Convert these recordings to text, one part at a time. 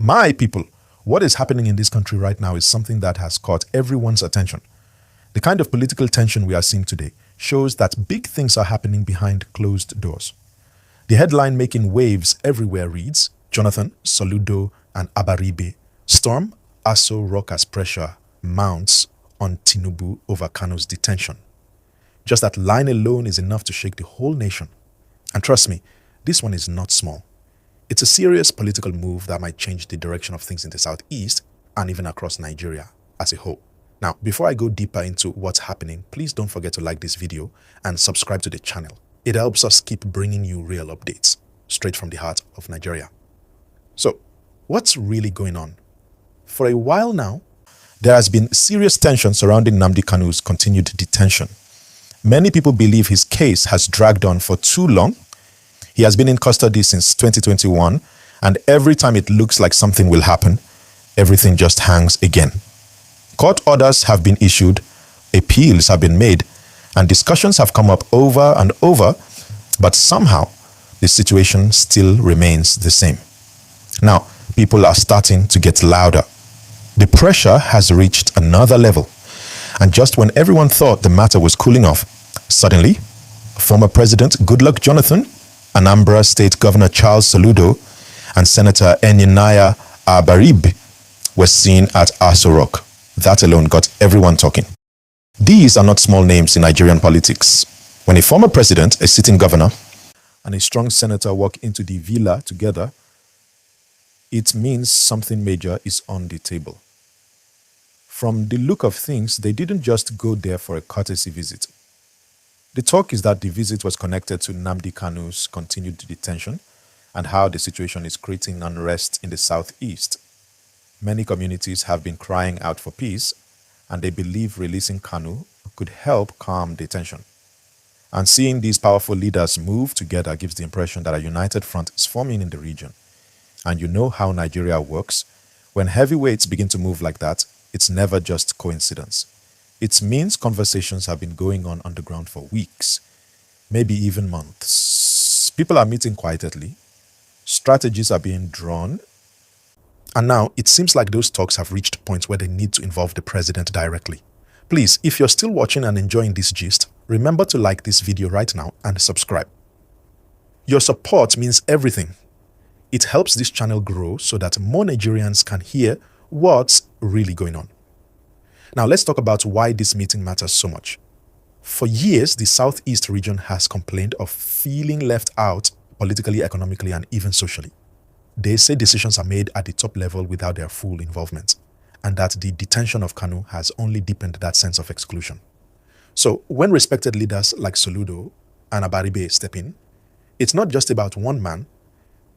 My people, what is happening in this country right now is something that has caught everyone's attention. The kind of political tension we are seeing today shows that big things are happening behind closed doors. The headline making waves everywhere reads, Jonathan, Soludo, and Abaribe storm Aso Rock as pressure mounts on Tinubu over Kanu's detention. Just that line alone is enough to shake the whole nation. And trust me, this one is not small. It's a serious political move that might change the direction of things in the southeast and even across Nigeria as a whole. Now, before I go deeper into what's happening, please don't forget to like this video and subscribe to the channel. It helps us keep bringing you real updates straight from the heart of Nigeria. So, what's really going on? For a while now, there has been serious tension surrounding Nnamdi Kanu's continued detention. Many people believe his case has dragged on for too long. He has been in custody since 2021, and every time it looks like something will happen, everything just hangs again. Court orders have been issued, appeals have been made, and discussions have come up over and over, but somehow the situation still remains the same. Now, people are starting to get louder. The pressure has reached another level, and just when everyone thought the matter was cooling off, suddenly, former President Goodluck Jonathan, Anambra State Governor Charles Soludo, and Senator Enyinnaya Abaribe were seen at Aso Rock. That alone got everyone talking. These are not small names in Nigerian politics. When a former president, a sitting governor, and a strong senator walk into the villa together, it means something major is on the table. From the look of things, they didn't just go there for a courtesy visit. The talk is that the visit was connected to Nnamdi Kanu's continued detention and how the situation is creating unrest in the southeast. Many communities have been crying out for peace, and they believe releasing Kanu could help calm the tension. And seeing these powerful leaders move together gives the impression that a united front is forming in the region. And you know how Nigeria works. When heavyweights begin to move like that, it's never just coincidence. It means conversations have been going on the ground for weeks, maybe even months. People are meeting quietly, strategies are being drawn, and now it seems like those talks have reached points where they need to involve the president directly. Please, if you're still watching and enjoying this gist, remember to like this video right now and subscribe. Your support means everything. It helps this channel grow so that more Nigerians can hear what's really going on. Now let's talk about why this meeting matters so much. For years, the Southeast region has complained of feeling left out politically, economically, and even socially. They say decisions are made at the top level without their full involvement, and that the detention of Kanu has only deepened that sense of exclusion. So when respected leaders like Soludo and Abaribe step in, it's not just about one man,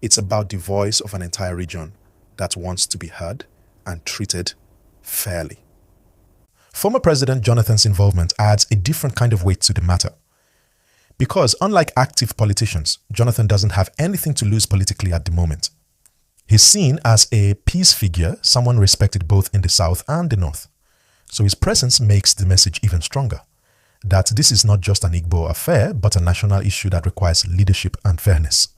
it's about the voice of an entire region that wants to be heard and treated fairly. Former President Jonathan's involvement adds a different kind of weight to the matter. Because unlike active politicians, Jonathan doesn't have anything to lose politically at the moment. He's seen as a peace figure, someone respected both in the south and the north. So his presence makes the message even stronger, that this is not just an Igbo affair, but a national issue that requires leadership and fairness.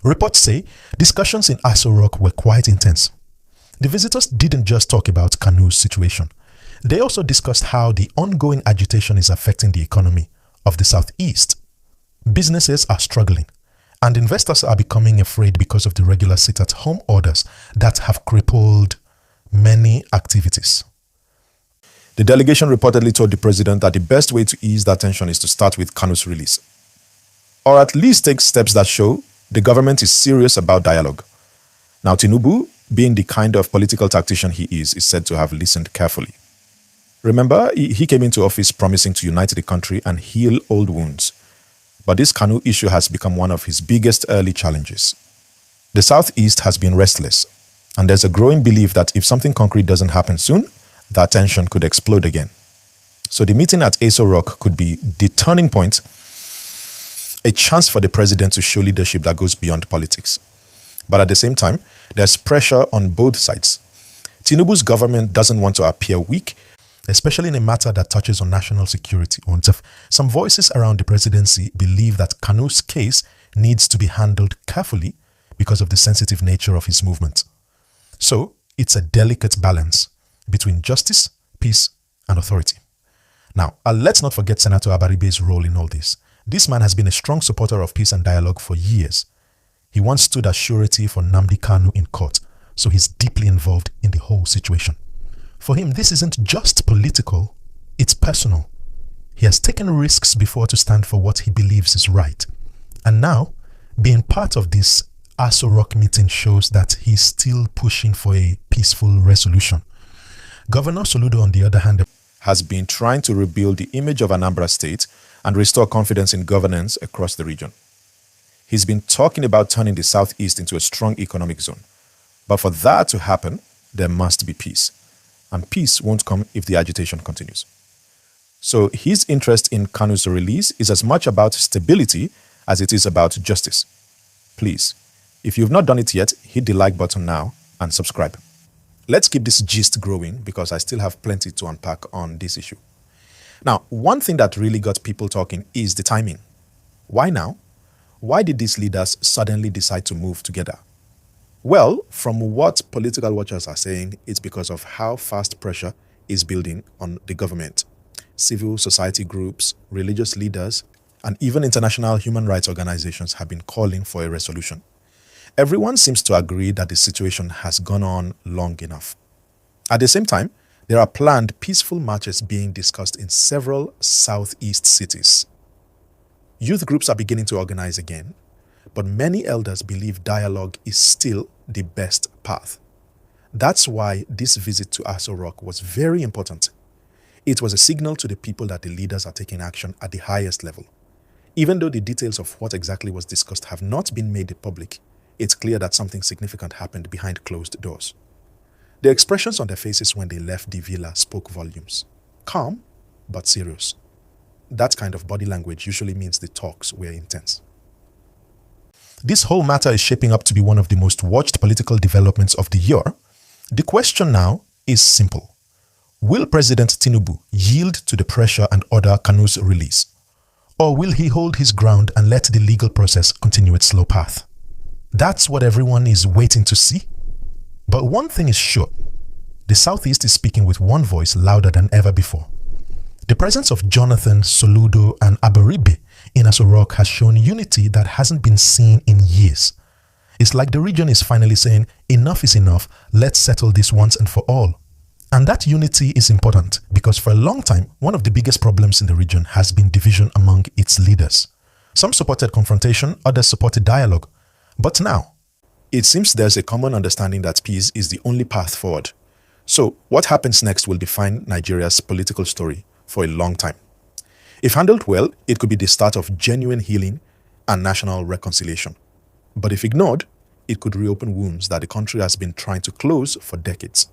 Reports say discussions in Aso Rock were quite intense. The visitors didn't just talk about Kanu's situation. They also discussed how the ongoing agitation is affecting the economy of the southeast. Businesses are struggling, and investors are becoming afraid because of the regular sit-at-home orders that have crippled many activities. The delegation reportedly told the president that the best way to ease that tension is to start with Kanu's release, or at least take steps that show the government is serious about dialogue. Now, Tinubu, being the kind of political tactician he is said to have listened carefully. Remember, he came into office promising to unite the country and heal old wounds. But this Kanu issue has become one of his biggest early challenges. The Southeast has been restless, and there's a growing belief that if something concrete doesn't happen soon, that tension could explode again. So the meeting at Aso Rock could be the turning point, a chance for the president to show leadership that goes beyond politics. But at the same time, there's pressure on both sides. Tinubu's government doesn't want to appear weak, especially in a matter that touches on national security. Some voices around the presidency believe that Kanu's case needs to be handled carefully because of the sensitive nature of his movement. So it's a delicate balance between justice, peace, and authority. Now, let's not forget Senator Abaribe's role in all this. This man has been a strong supporter of peace and dialogue for years. He once stood as surety for Nnamdi Kanu in court, so he's deeply involved in the whole situation. For him, this isn't just political, it's personal. He has taken risks before to stand for what he believes is right. And now, being part of this Aso Rock meeting shows that he's still pushing for a peaceful resolution. Governor Soludo, on the other hand, has been trying to rebuild the image of Anambra State and restore confidence in governance across the region. He's been talking about turning the southeast into a strong economic zone. But for that to happen, there must be peace. And peace won't come if the agitation continues. So his interest in Kanu's release is as much about stability as it is about justice. Please, if you've not done it yet, hit the like button now and subscribe. Let's keep this gist growing because I still have plenty to unpack on this issue. Now, one thing that really got people talking is the timing. Why now? Why did these leaders suddenly decide to move together? Well, from what political watchers are saying, it's because of how fast pressure is building on the government. Civil society groups, religious leaders, and even international human rights organizations have been calling for a resolution. Everyone seems to agree that the situation has gone on long enough. At the same time, there are planned peaceful marches being discussed in several southeast cities. Youth groups are beginning to organize again, but many elders believe dialogue is still the best path. That's why this visit to Aso Rock was very important. It was a signal to the people that the leaders are taking action at the highest level. Even though the details of what exactly was discussed have not been made public, it's clear that something significant happened behind closed doors. The expressions on their faces when they left the villa spoke volumes. Calm, but serious. That kind of body language usually means the talks were intense. This whole matter is shaping up to be one of the most watched political developments of the year. The question now is simple. Will President Tinubu yield to the pressure and order Kanu's release? Or will he hold his ground and let the legal process continue its slow path? That's what everyone is waiting to see. But one thing is sure. The Southeast is speaking with one voice louder than ever before. The presence of Jonathan, Soludo, and Abaribe in Aso Rock has shown unity that hasn't been seen in years. It's like the region is finally saying, enough is enough, let's settle this once and for all. And that unity is important because for a long time, one of the biggest problems in the region has been division among its leaders. Some supported confrontation, others supported dialogue. But now, it seems there's a common understanding that peace is the only path forward. So what happens next will define Nigeria's political story for a long time. If handled well, it could be the start of genuine healing and national reconciliation. But if ignored, it could reopen wounds that the country has been trying to close for decades.